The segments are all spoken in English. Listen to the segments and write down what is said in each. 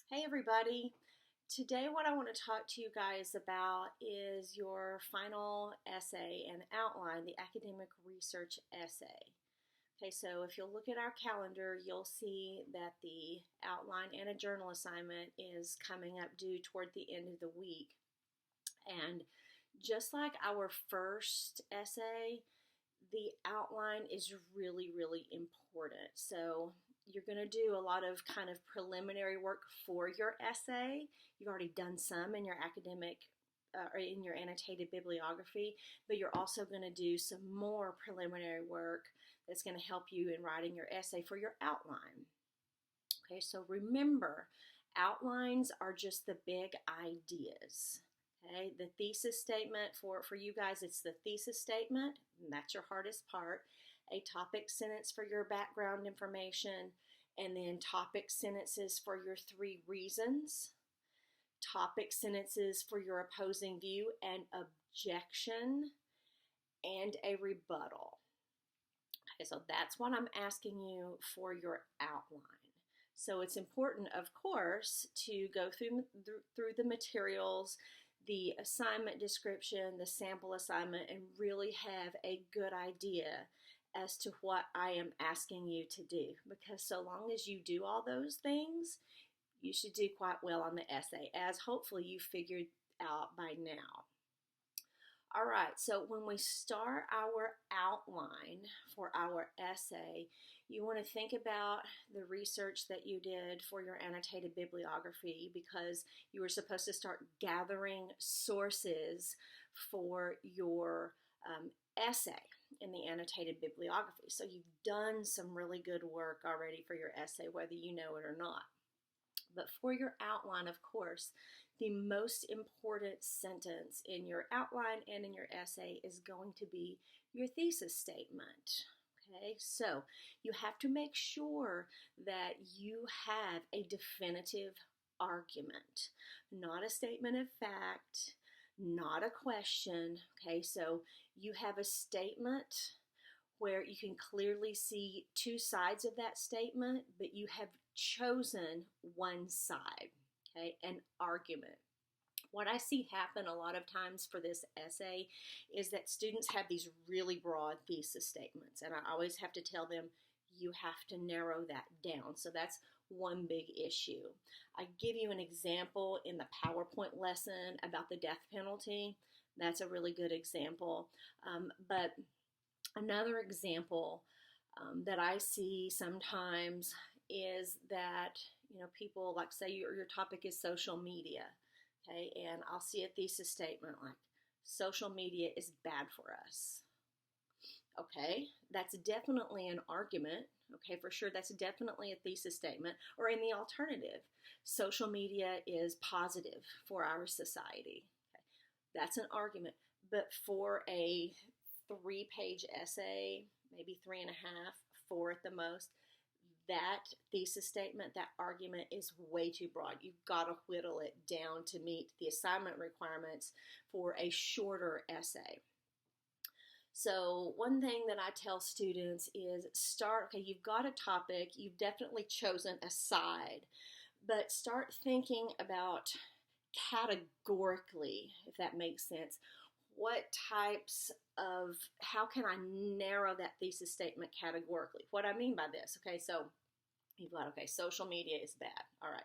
Hey everybody! Today what I want to talk to you guys about is your final essay and outline, the academic research essay. Okay, so if you'll look at our calendar, you'll see that the outline and a journal assignment is coming up due toward the end of the week. And just like our first essay, the outline is really, really important. So you're going to do a lot of kind of preliminary work for your essay. You've already done some in your academic or in your annotated bibliography, but you're also going to do some more preliminary work that's going to help you in writing your essay for your outline. Okay, so remember, outlines are just the big ideas. Okay, the thesis statement for you guys, it's the thesis statement, and that's your hardest part. A topic sentence for your background information, and then topic sentences for your 3 reasons, topic sentences for your opposing view and objection, and a rebuttal. Okay, so that's what I'm asking you for your outline. So it's important, of course, to go through the materials, the assignment description, the sample assignment, and really have a good idea as to what I am asking you to do. Because so long as you do all those things, you should do quite well on the essay, as hopefully you figured out by now. All right, so when we start our outline for our essay, you want to think about the research that you did for your annotated bibliography, because you were supposed to start gathering sources for your essay in the annotated bibliography. So you've done some really good work already for your essay, whether you know it or not. But for your outline, of course, the most important sentence in your outline and in your essay is going to be your thesis statement. Okay, so you have to make sure that you have a definitive argument, not a statement of fact, not a question. Okay, so you have a statement where you can clearly see 2 sides of that statement, but you have chosen one side, okay, an argument. What I see happen a lot of times for this essay is that students have these really broad thesis statements, and I always have to tell them, you have to narrow that down. So that's one big issue. I give you an example in the PowerPoint lesson about the death penalty. That's a really good example. But another example that I see sometimes is that, people like say your topic is social media, okay, and I'll see a thesis statement like, social media is bad for us. Okay, that's definitely an argument. Okay, for sure, that's definitely a thesis statement. Or in the alternative, social media is positive for our society. Okay, that's an argument. But for a 3-page essay, maybe 3.5, 4 at the most, that thesis statement, that argument is way too broad. You've got to whittle it down to meet the assignment requirements for a shorter essay. So one thing that I tell students is okay, you've got a topic, you've definitely chosen a side, but start thinking about categorically, if that makes sense, what types of, how can I narrow that thesis statement categorically? What I mean by this, okay, so you've got, okay, social media is bad. All right,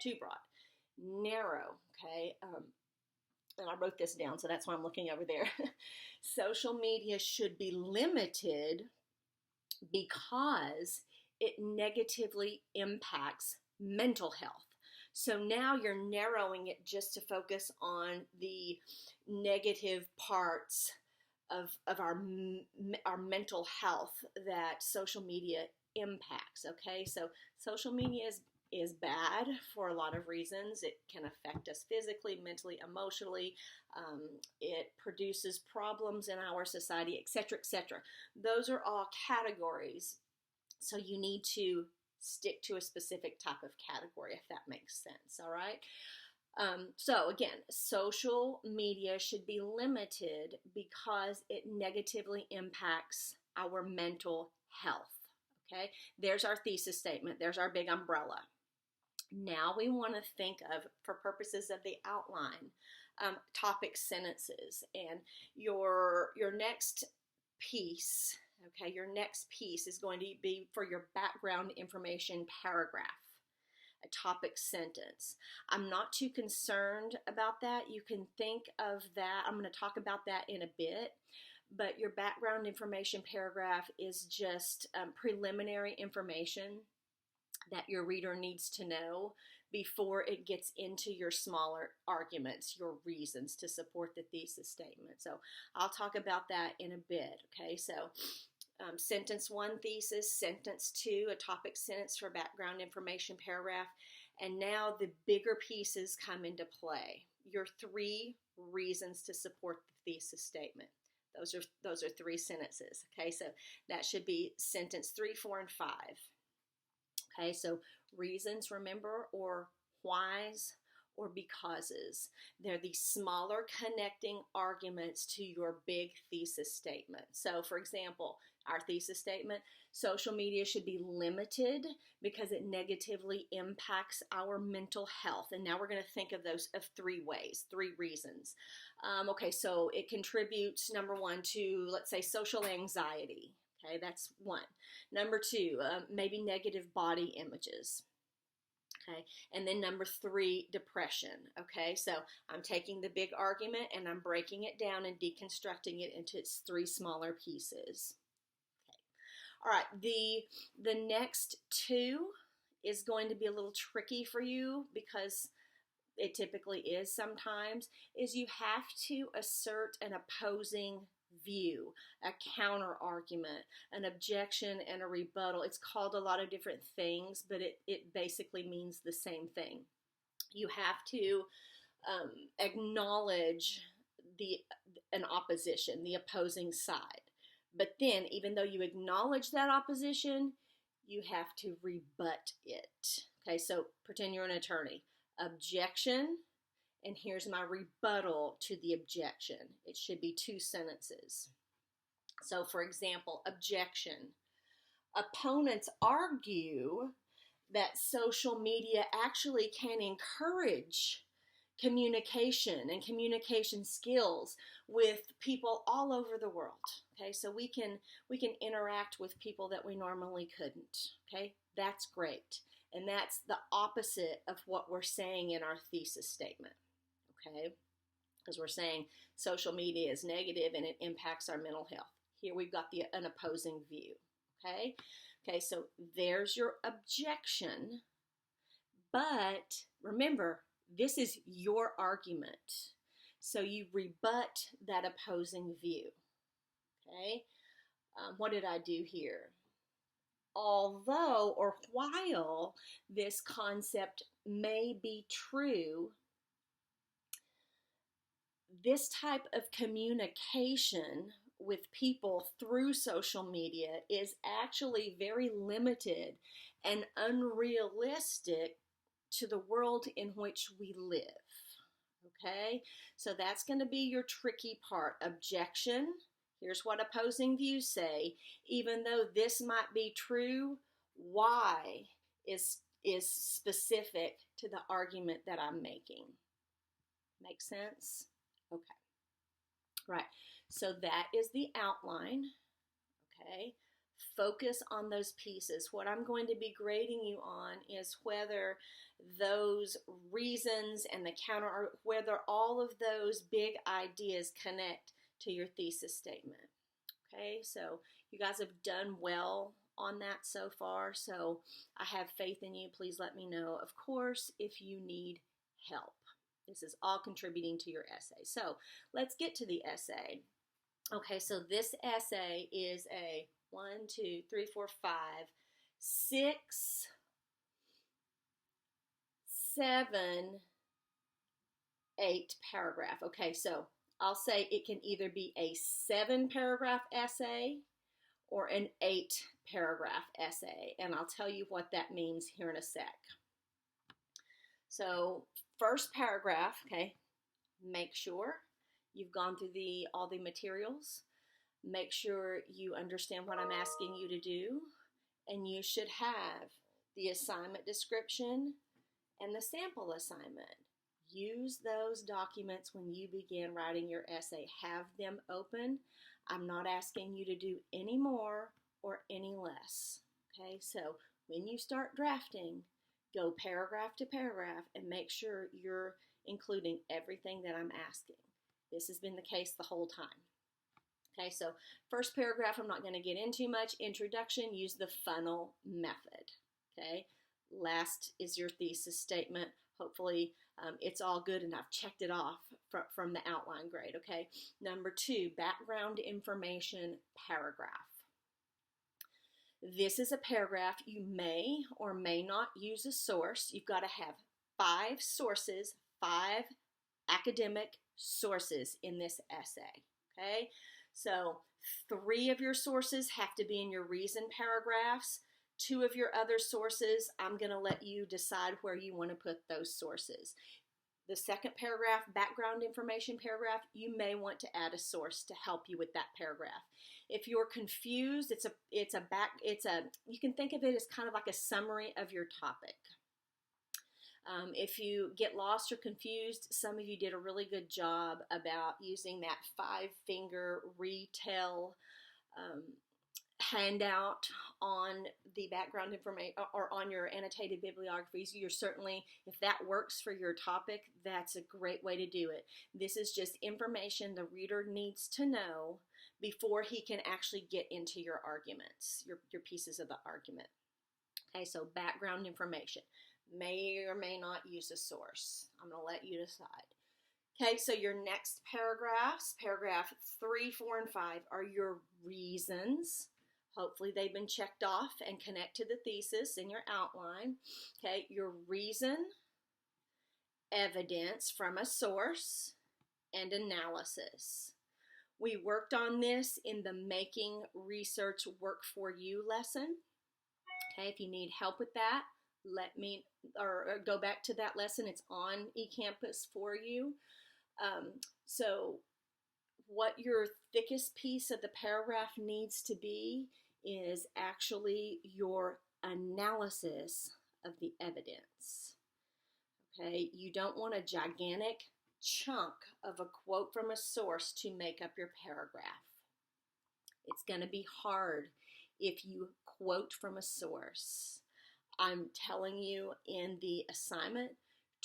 too broad. Narrow, okay, and I wrote this down, so that's why I'm looking over there. Social media should be limited because it negatively impacts mental health. So now you're narrowing it just to focus on the negative parts of our mental health that social media impacts. Okay, so social media is bad for a lot of reasons. It can affect us physically, mentally, emotionally. It produces problems in our society, etc., etc. Those are all categories. So you need to stick to a specific type of category, if that makes sense, all right? So again, social media should be limited because it negatively impacts our mental health, okay? There's our thesis statement. There's our big umbrella. Now we want to think of, for purposes of the outline, topic sentences. And your next piece, okay, your next piece is going to be for your background information paragraph, a topic sentence. I'm not too concerned about that. You can think of that. I'm going to talk about that in a bit. But your background information paragraph is just preliminary information that your reader needs to know before it gets into your smaller arguments, your reasons to support the thesis statement. So I'll talk about that in a bit, okay? So sentence 1, thesis; sentence 2, a topic sentence for background information paragraph. And now the bigger pieces come into play. Your 3 reasons to support the thesis statement. Those are 3 sentences, okay? So that should be sentence 3, 4, and 5. Okay, so reasons, remember, or whys, or becauses. They're these smaller connecting arguments to your big thesis statement. So, for example, our thesis statement: social media should be limited because it negatively impacts our mental health. And now we're going to think of those of 3 ways, 3 reasons. Okay, so it contributes, number 1, to, let's say, social anxiety. Okay, that's 1. Number 2, maybe negative body images. Okay, and then number 3, depression. Okay, so I'm taking the big argument and I'm breaking it down and deconstructing it into its 3 smaller pieces. Okay, all right. The next 2 is going to be a little tricky for you, because it typically is sometimes, is you have to assert an opposing view, a counter argument, an objection, and a rebuttal. It's called a lot of different things, but it basically means the same thing. You have to acknowledge an opposition, the opposing side. But then, even though you acknowledge that opposition, you have to rebut it. Okay, so pretend you're an attorney. Objection, and here's my rebuttal to the objection. It should be 2 sentences. So, for example, objection. Opponents argue that social media actually can encourage communication and communication skills with people all over the world. Okay, so we can interact with people that we normally couldn't. Okay, that's great. And that's the opposite of what we're saying in our thesis statement. Okay, because we're saying social media is negative and it impacts our mental health. Here we've got an opposing view. Okay, so there's your objection. But remember, this is your argument. So you rebut that opposing view. Okay, what did I do here? Although or while this concept may be true, this type of communication with people through social media is actually very limited and unrealistic to the world in which we live. Okay, so that's going to be your tricky part. Objection. Here's what opposing views say. Even though this might be true, why is specific to the argument that I'm making. Make sense? Okay. Right. So that is the outline. Okay. Focus on those pieces. What I'm going to be grading you on is whether those reasons and the counter, whether all of those big ideas connect to your thesis statement. Okay, so you guys have done well on that so far, so I have faith in you. Please let me know, of course, if you need help. This is all contributing to your essay. So let's get to the essay. Okay, so this essay is a 1, 2, 3, 4, 5, 6, 7, 8 paragraph. Okay, so I'll say it can either be a 7-paragraph essay or an 8-paragraph essay, and I'll tell you what that means here in a sec. So first paragraph, okay, make sure you've gone through all the materials. Make sure you understand what I'm asking you to do, and you should have the assignment description and the sample assignment. Use those documents when you begin writing your essay. Have them open. I'm not asking you to do any more or any less. Okay, so when you start drafting, go paragraph to paragraph and make sure you're including everything that I'm asking. This has been the case the whole time. Okay, so first paragraph, I'm not going to get into much. Introduction, use the funnel method. Okay, last is your thesis statement. Hopefully it's all good and I've checked it off from the outline grade. Okay, number 2, background information paragraph. This is a paragraph. You may or may not use a source. You've got to have 5 sources, 5 academic sources in this essay. Okay, so 3 of your sources have to be in your reason paragraphs. 2 of your other sources, I'm going to let you decide where you want to put those sources. The second paragraph, background information paragraph, you may want to add a source to help you with that paragraph. If you're confused, you can think of it as kind of like a summary of your topic. If you get lost or confused, some of you did a really good job about using that 5-finger retell handout on the background information or on your annotated bibliographies. You're certainly, if that works for your topic, that's a great way to do it. This is just information the reader needs to know before he can actually get into your arguments, your pieces of the argument. Okay, so background information. May or may not use a source. I'm going to let you decide. Okay, so your next paragraphs, paragraph 3, 4, and 5 are your reasons. Hopefully they've been checked off and connect to the thesis in your outline. Okay, your reason, evidence from a source, and analysis. We worked on this in the Making Research Work For You lesson. Okay, if you need help with that, let me, or go back to that lesson. It's on eCampus for you. So what your thickest piece of the paragraph needs to be is actually your analysis of the evidence. Okay, you don't want a gigantic chunk of a quote from a source to make up your paragraph. It's going to be hard if you quote from a source. I'm telling you in the assignment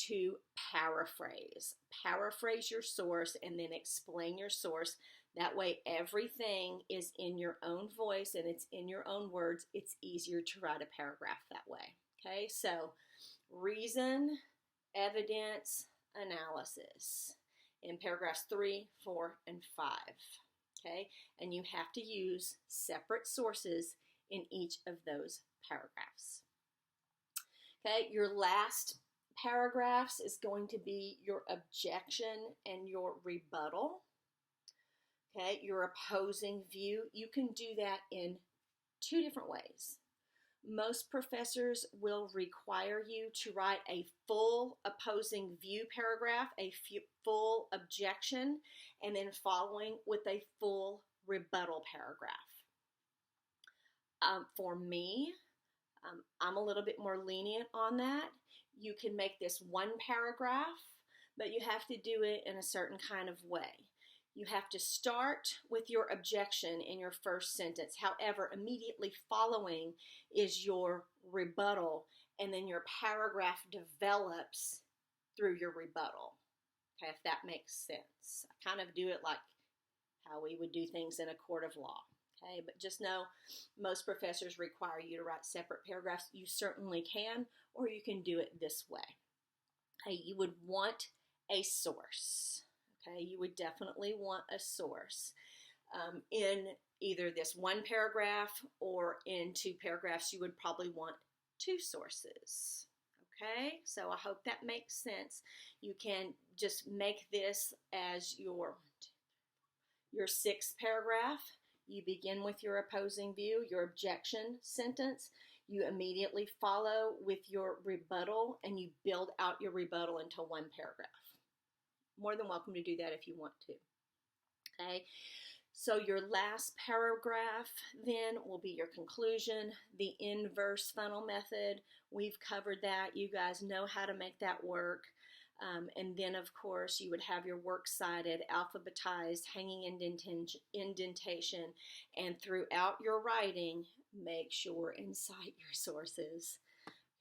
to paraphrase. Paraphrase your source and then explain your source. That way everything is in your own voice and it's in your own words. It's easier to write a paragraph that way. Okay, so reason, evidence, analysis in paragraphs 3, 4, and 5. Okay, and you have to use separate sources in each of those paragraphs. Okay, your last paragraphs is going to be your objection and your rebuttal. Okay, your opposing view. You can do that in 2 different ways. Most professors will require you to write a full opposing view paragraph, a full objection, and then following with a full rebuttal paragraph. For me, I'm a little bit more lenient on that. You can make this 1 paragraph, but you have to do it in a certain kind of way. You have to start with your objection in your first sentence. However, immediately following is your rebuttal, and then your paragraph develops through your rebuttal. Okay, if that makes sense. I kind of do it like how we would do things in a court of law. Okay, but just know most professors require you to write separate paragraphs. You certainly can, or you can do it this way. Okay, you would want a source. Okay, you would definitely want a source in either this 1 paragraph or in 2 paragraphs. You would probably want 2 sources. Okay, so I hope that makes sense. You can just make this as your 6th paragraph. You begin with your opposing view, your objection sentence. You immediately follow with your rebuttal, and you build out your rebuttal into 1 paragraph. More than welcome to do that if you want to. Okay, So your last paragraph then will be your conclusion. The inverse funnel method, we've covered that. You guys know how to make that work. And then, of course, you would have your works cited, alphabetized, hanging indentation, and throughout your writing, make sure and cite your sources.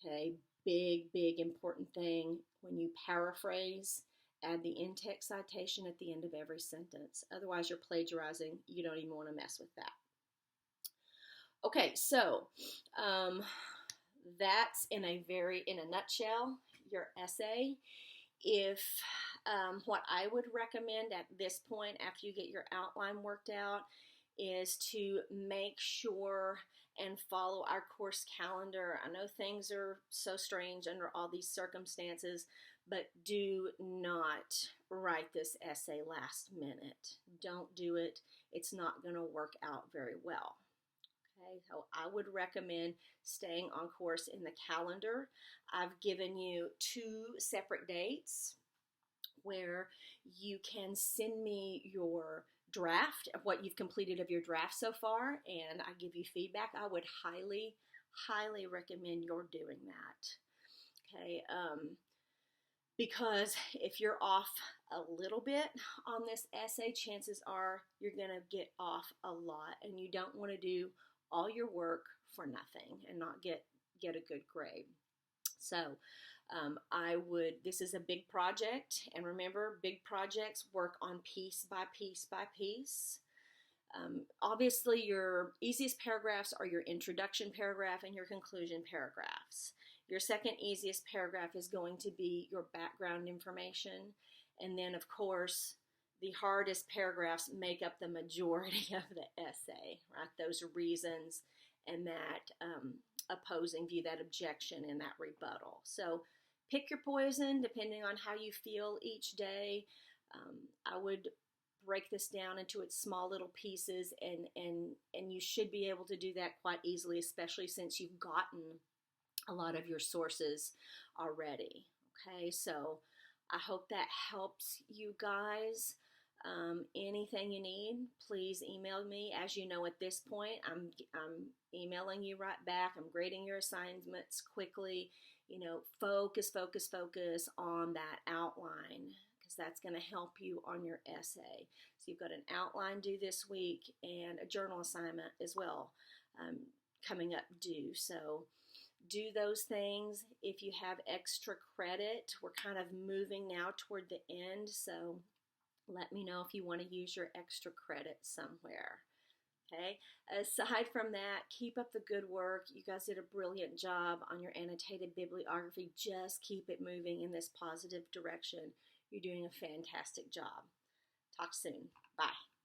Okay, big important thing. When you paraphrase, add the in-text citation at the end of every sentence. Otherwise, you're plagiarizing. You don't even want to mess with that. Okay, so that's in a nutshell, your essay. If what I would recommend at this point, after you get your outline worked out, is to make sure and follow our course calendar. I know things are so strange under all these circumstances, but do not write this essay last minute. Don't do it. It's not going to work out very well. Okay, so I would recommend staying on course in the calendar. I've given you 2 separate dates where you can send me your draft of what you've completed of your draft so far, and I give you feedback. I would highly recommend you're doing that. Okay, because if you're off a little bit on this essay, chances are you're going to get off a lot, and you don't want to do all your work for nothing and not get a good grade. So this is a big project, and remember, big projects work on piece by piece by piece. Obviously, your easiest paragraphs are your introduction paragraph and your conclusion paragraphs. Your second easiest paragraph is going to be your background information, and then, of course, the hardest paragraphs make up the majority of the essay, right? Those reasons and that opposing view, that objection, and that rebuttal. So pick your poison depending on how you feel each day. I would break this down into its small little pieces, and you should be able to do that quite easily, especially since you've gotten a lot of your sources already. Okay, so I hope that helps you guys. Anything you need, please email me. As you know, at this point, I'm emailing you right back. I'm grading your assignments quickly. You know, focus on that outline, because that's going to help you on your essay. So you've got an outline due this week and a journal assignment as well coming up due. So do those things. If you have extra credit, we're kind of moving now toward the end, so let me know if you want to use your extra credit somewhere. Okay. Aside from that, keep up the good work. You guys did a brilliant job on your annotated bibliography. Just keep it moving in this positive direction. You're doing a fantastic job. Talk soon. Bye.